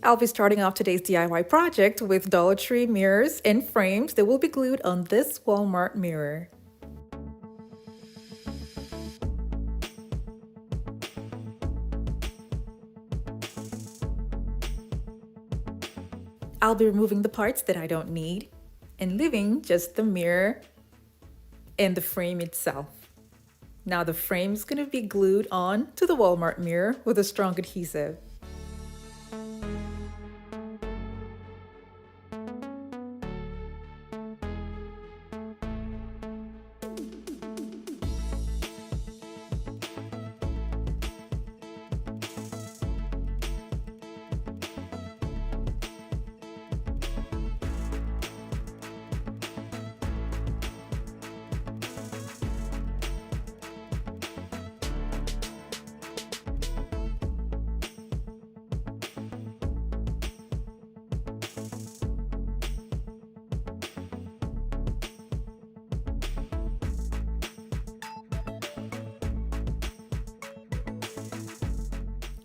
I'll be starting off today's DIY project with Dollar Tree mirrors and frames that will be glued on this Walmart mirror. I'll be removing the parts that I don't need and leaving just the mirror and the frame itself. Now the frame is going to be glued on to the Walmart mirror with a strong adhesive.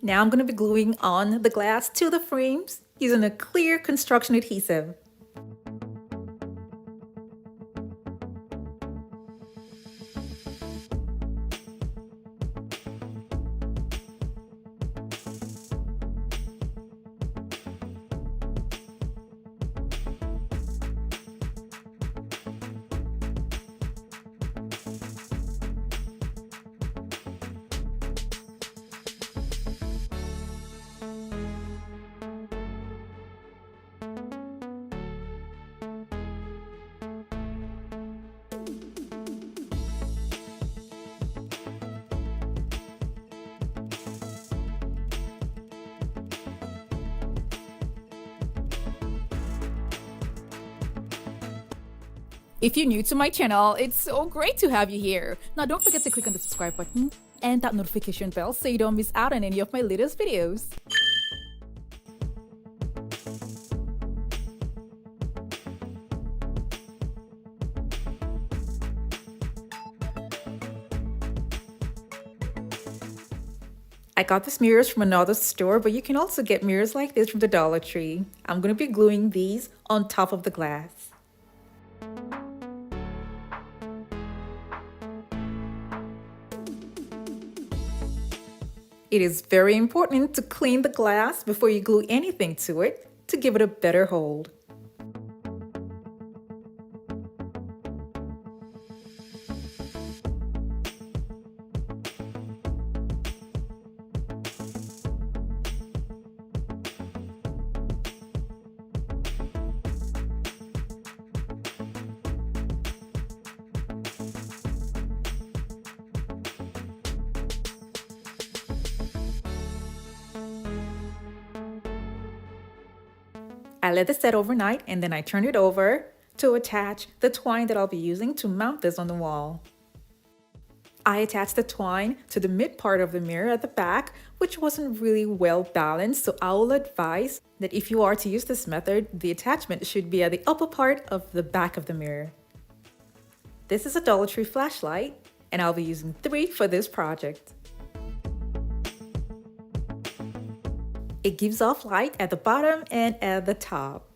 Now I'm going to be gluing on the glass to the frames using a clear construction adhesive. If you're new to my channel, it's so great to have you here. Now don't forget to click on the subscribe button and that notification bell so you don't miss out on any of my latest videos. I got these mirrors from another store, but you can also get mirrors like this from the Dollar Tree. I'm going to be gluing these on top of the glass. It is very important to clean the glass before you glue anything to it to give it a better hold. I let this set overnight and then I turn it over to attach the twine that I'll be using to mount this on the wall. I attached the twine to the mid part of the mirror at the back, which wasn't really well balanced, so I will advise that if you are to use this method, the attachment should be at the upper part of the back of the mirror. This is a Dollar Tree flashlight and I'll be using 3 for this project. It gives off light at the bottom and at the top.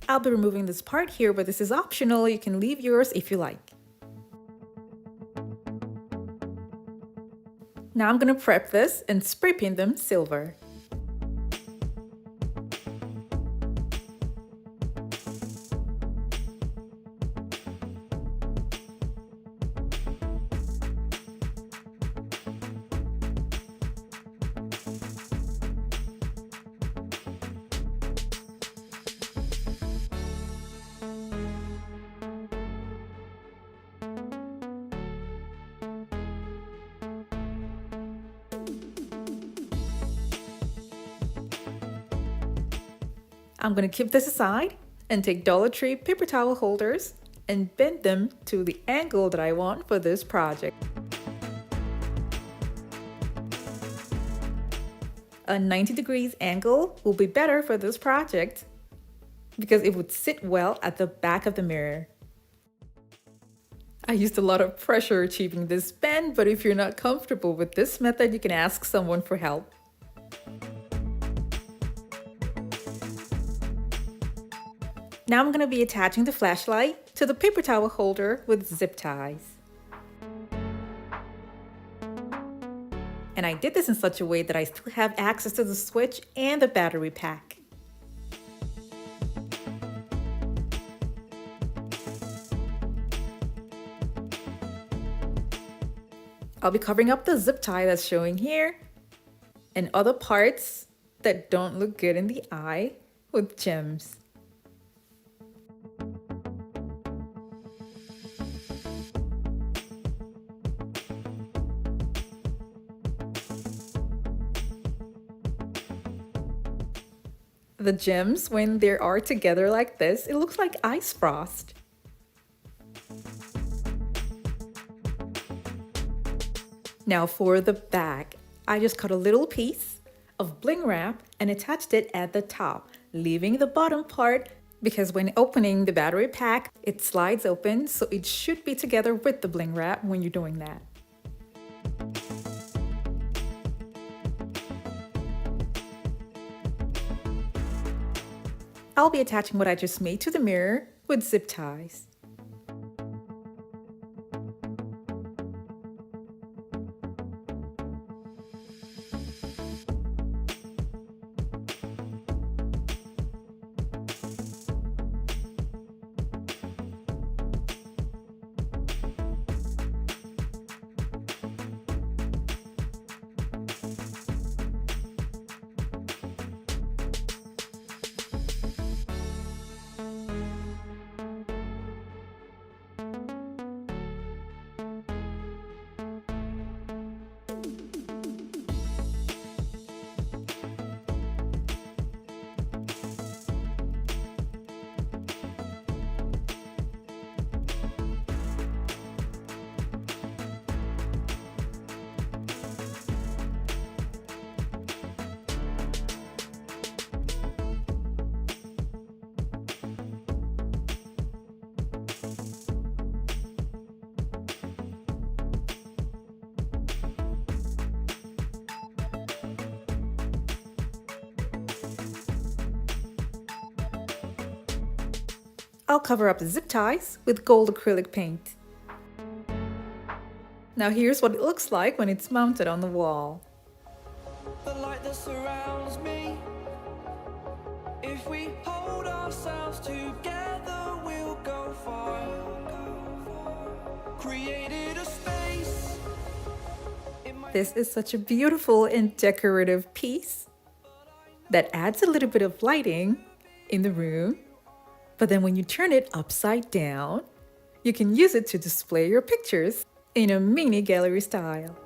I'll be removing this part here, but this is optional. You can leave yours if you like. Now I'm going to prep this and spray paint them silver. I'm going to keep this aside and take Dollar Tree paper towel holders and bend them to the angle that I want for this project. A 90 degrees angle will be better for this project because it would sit well at the back of the mirror. I used a lot of pressure achieving this bend, but if you're not comfortable with this method, you can ask someone for help. Now I'm going to be attaching the flashlight to the paper towel holder with zip ties. And I did this in such a way that I still have access to the switch and the battery pack. I'll be covering up the zip tie that's showing here and other parts that don't look good in the eye with gems. The gems, when they are together like this, it looks like ice frost. Now for the back, I just cut a little piece of bling wrap and attached it at the top, leaving the bottom part because when opening the battery pack, it slides open, so it should be together with the bling wrap when you're doing that. I'll be attaching what I just made to the mirror with zip ties. I'll cover up the zip ties with gold acrylic paint. Now here's what it looks like when it's mounted on the wall. The light that surrounds me. If we hold ourselves together, we'll go far. Created a space. This is such a beautiful and decorative piece that adds a little bit of lighting in the room. But then when you turn it upside down, you can use it to display your pictures in a mini gallery style.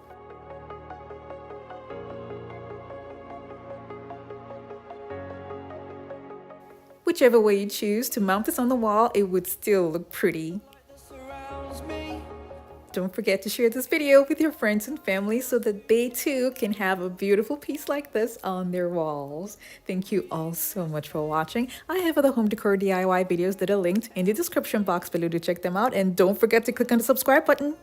Whichever way you choose to mount this on the wall, it would still look pretty. Don't forget to share this video with your friends and family so that they too can have a beautiful piece like this on their walls. Thank you all so much for watching. I have other home decor DIY videos that are linked in the description box below to check them out, and don't forget to click on the subscribe button.